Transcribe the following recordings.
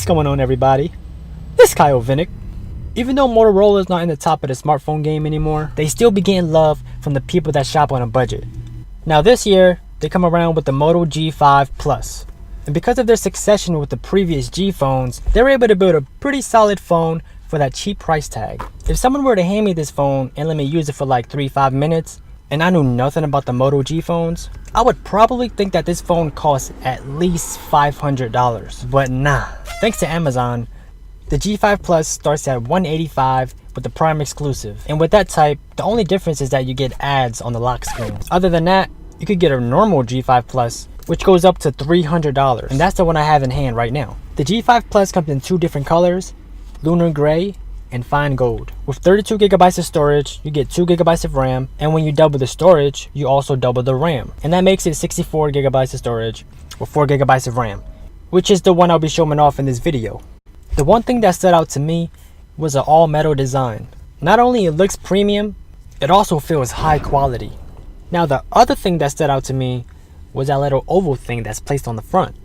going on, everybody? It's Kyle Vinnick. Even though Motorola is not in the top of the smartphone game anymore, they still be getting love from the people that shop on a budget. Now this year, they come around with the Moto G5 Plus. And because of their succession with the previous G phones, they're able to build a pretty solid phone for that cheap price tag. If someone were to hand me this phone and let me use it for like 3-5 minutes, and I knew nothing about the Moto G phones, I would probably think that this phone costs at least $500. But nah, thanks to Amazon, the G5 Plus starts at $185 with the Prime exclusive. And with that type, the only difference is that you get ads on the lock screen. Other than that, you could get a normal G5 Plus, which goes up to $300. And that's the one I have in hand right now. The G5 Plus comes in 2 different colors, lunar gray and fine gold. With 32 gigabytes of storage, you get 2 gigabytes of RAM, and when you double the storage, you also double the RAM. And that makes it 64 gigabytes of storage with 4 gigabytes of RAM, which is the one I'll be showing off in this video. The one thing that stood out to me was an all metal design. Not only it looks premium, it also feels high quality. Now the other thing that stood out to me was that little oval thing that's placed on the front.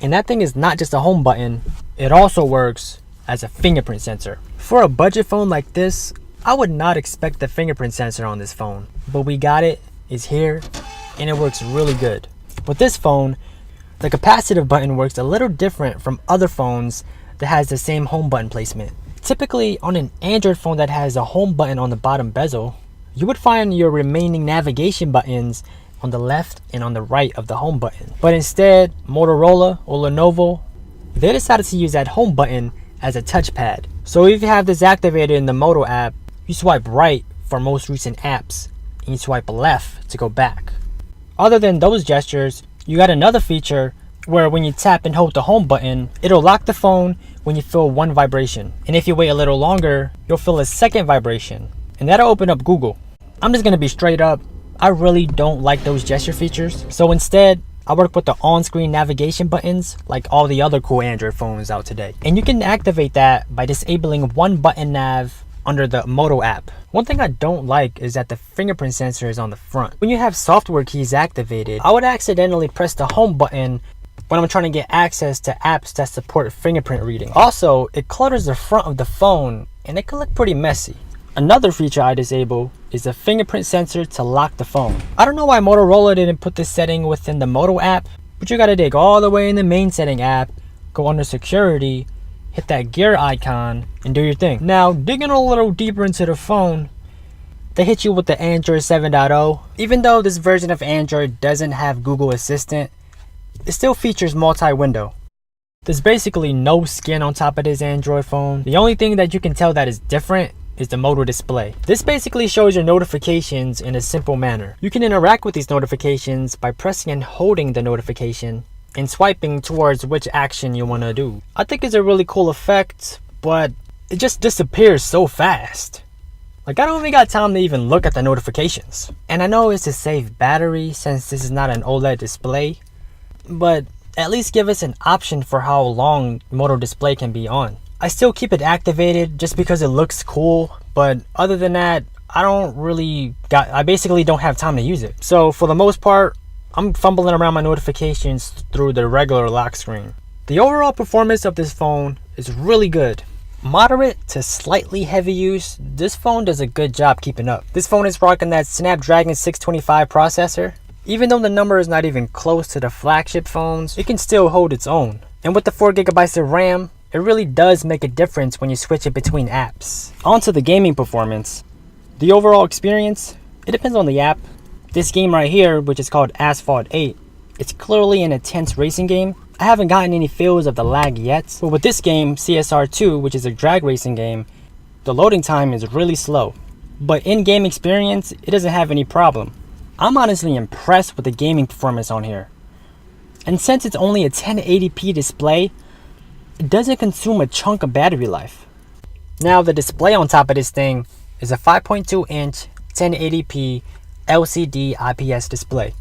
And that thing is not just a home button, it also works as a fingerprint sensor. For a budget phone like this, I would not expect the fingerprint sensor on this phone, but we got it, it's here, and it works really good. With this phone, the capacitive button works a little different from other phones that has the same home button placement. Typically on an Android phone that has a home button on the bottom bezel, you would find your remaining navigation buttons on the left and on the right of the home button. But instead, Motorola or Lenovo, they decided to use that home button as a touchpad. So if you have this activated in the Moto app, you swipe right for most recent apps and you swipe left to go back. Other than those gestures, you got another feature where when you tap and hold the home button, it'll lock the phone when you feel one vibration. And if you wait a little longer, you'll feel a second vibration. And that'll open up Google. I'm just gonna be straight up, I really don't like those gesture features. So instead, I work with the on-screen navigation buttons like all the other cool Android phones out today. And you can activate that by disabling one button nav under the Moto app. One thing I don't like is that the fingerprint sensor is on the front. When you have software keys activated, I would accidentally press the home button when I'm trying to get access to apps that support fingerprint reading. Also, it clutters the front of the phone and it can look pretty messy. Another feature I disable is the fingerprint sensor to lock the phone. I don't know why Motorola didn't put this setting within the Moto app, but you gotta dig all the way in the main setting app, go under security, hit that gear icon, and do your thing. Now, digging a little deeper into the phone, they hit you with the Android 7.0. Even though this version of Android doesn't have Google Assistant, it still features multi-window. There's basically no skin on top of this Android phone. The only thing that you can tell that is different is the Moto display. This basically shows your notifications in a simple manner. You can interact with these notifications by pressing and holding the notification and swiping towards which action you want to do. I think it's a really cool effect, but it just disappears so fast. Like I don't even got time to even look at the notifications. And I know it's to save battery since this is not an OLED display, but at least give us an option for how long Moto display can be on. I still keep it activated just because it looks cool, but other than that, I basically don't have time to use it. So for the most part, I'm fumbling around my notifications through the regular lock screen. The overall performance of this phone is really good. Moderate to slightly heavy use, this phone does a good job keeping up. This phone is rocking that Snapdragon 625 processor. Even though the number is not even close to the flagship phones, it can still hold its own. And with the 4 gigabytes of RAM, it really does make a difference when you switch it between apps. On to the gaming performance. The overall experience, it depends on the app. This game right here, which is called Asphalt 8, it's clearly an intense racing game. I haven't gotten any feels of the lag yet, but with this game, CSR 2, which is a drag racing game, the loading time is really slow. But in-game experience, it doesn't have any problem. I'm honestly impressed with the gaming performance on here. And since it's only a 1080p display, it doesn't consume a chunk of battery life. Now the display on top of this thing is a 5.2 inch 1080p LCD IPS display.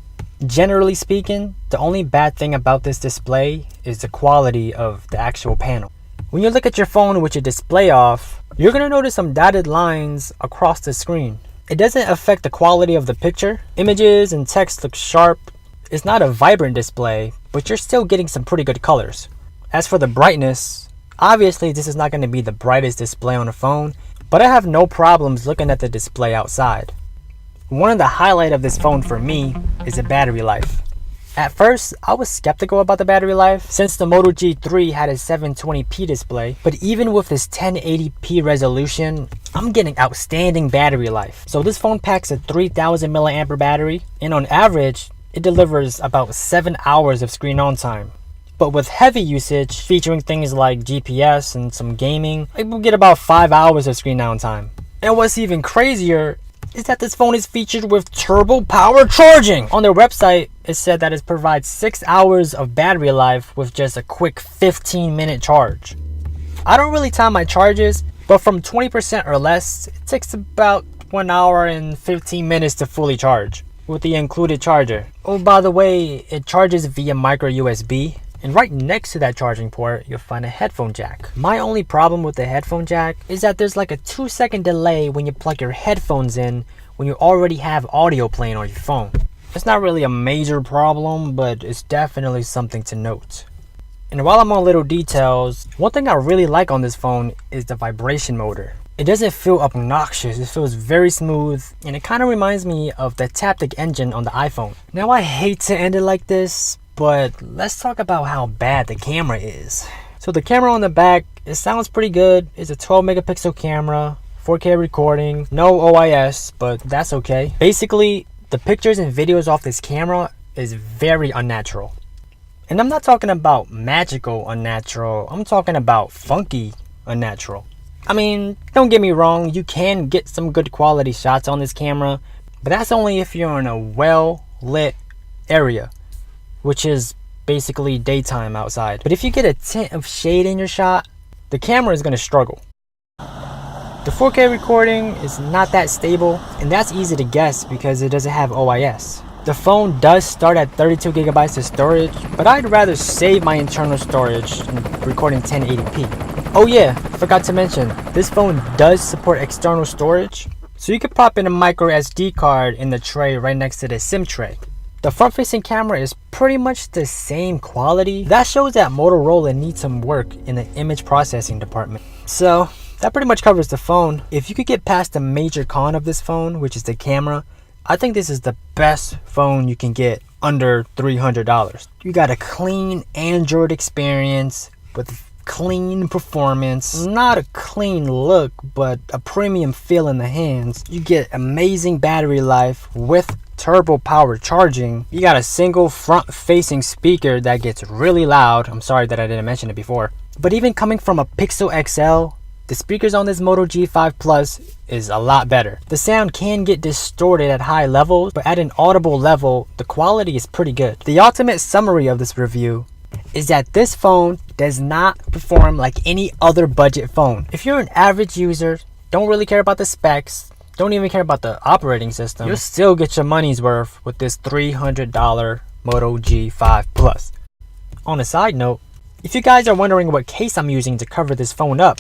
Generally speaking, the only bad thing about this display is the quality of the actual panel. When you look at your phone with your display off, you're going to notice some dotted lines across the screen. It doesn't affect the quality of the picture. Images and text look sharp. It's not a vibrant display, but you're still getting some pretty good colors. As for the brightness, Obviously, this is not going to be the brightest display on the phone, but I have no problems looking at the display outside. One of the highlights of this phone for me is the battery life. At first, I was skeptical about the battery life since the Moto G3 had a 720p display, but even with this 1080p resolution, I'm getting outstanding battery life. So this phone packs a 3000 mAh battery, and on average, it delivers about 7 hours of screen on time. But with heavy usage, featuring things like GPS and some gaming, it will get about 5 hours of screen on time. And what's even crazier is that this phone is featured with turbo power charging. On their website, it said that it provides 6 hours of battery life with just a quick 15-minute charge. I don't really time my charges, but from 20% or less, it takes about 1 hour and 15 minutes to fully charge with the included charger. Oh, by the way, it charges via micro USB. And right next to that charging port, you'll find a headphone jack. My only problem with the headphone jack is that there's like a 2-second delay when you plug your headphones in when you already have audio playing on your phone. It's not really a major problem, but it's definitely something to note. And while I'm on little details, one thing I really like on this phone is the vibration motor. It doesn't feel obnoxious, it feels very smooth, and it kind of reminds me of the Taptic engine on the iPhone. Now I hate to end it like this, but let's talk about how bad the camera is. So the camera on the back, it sounds pretty good. It's a 12 megapixel camera, 4K recording, no OIS, but that's okay. Basically, the pictures and videos off this camera is very unnatural. And I'm not talking about magical unnatural, I'm talking about funky unnatural. I mean, don't get me wrong, you can get some good quality shots on this camera, but that's only if you're in a well lit area, which is basically daytime outside. But if you get a tint of shade in your shot, the camera is going to struggle. The 4K recording is not that stable, and that's easy to guess because it doesn't have OIS. The phone does start at 32 gigabytes of storage, but I'd rather save my internal storage than recording 1080p. Oh yeah, forgot to mention, this phone does support external storage, so you can pop in a micro SD card in the tray right next to the SIM tray. The front-facing camera is pretty much the same quality. That shows that Motorola needs some work in the image processing department. So that pretty much covers the phone. If you could get past the major con of this phone, which is the camera, I think this is the best phone you can get under $300. You got a clean Android experience with clean performance, not a clean look, but a premium feel in the hands. You get amazing battery life with turbo power charging. You got a single front facing speaker that gets really loud. I'm sorry that I didn't mention it before, but even coming from a Pixel XL, the speakers on this Moto G5 Plus is a lot better. The sound can get distorted at high levels, but at an audible level, the quality is pretty good. The ultimate summary of this review is that this phone does not perform like any other budget phone. If you're an average user, don't really care about the specs, don't even care about the operating system, you'll still get your money's worth with this $300 Moto G5 Plus. On a side note, if you guys are wondering what case I'm using to cover this phone up,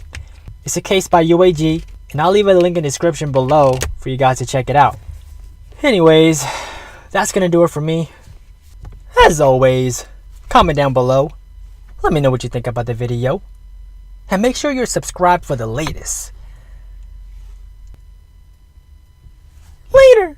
it's a case by UAG, and I'll leave a link in the description below for you guys to check it out. Anyways, that's gonna do it for me. As always, comment down below, let me know what you think about the video, and make sure you're subscribed for the latest. Later!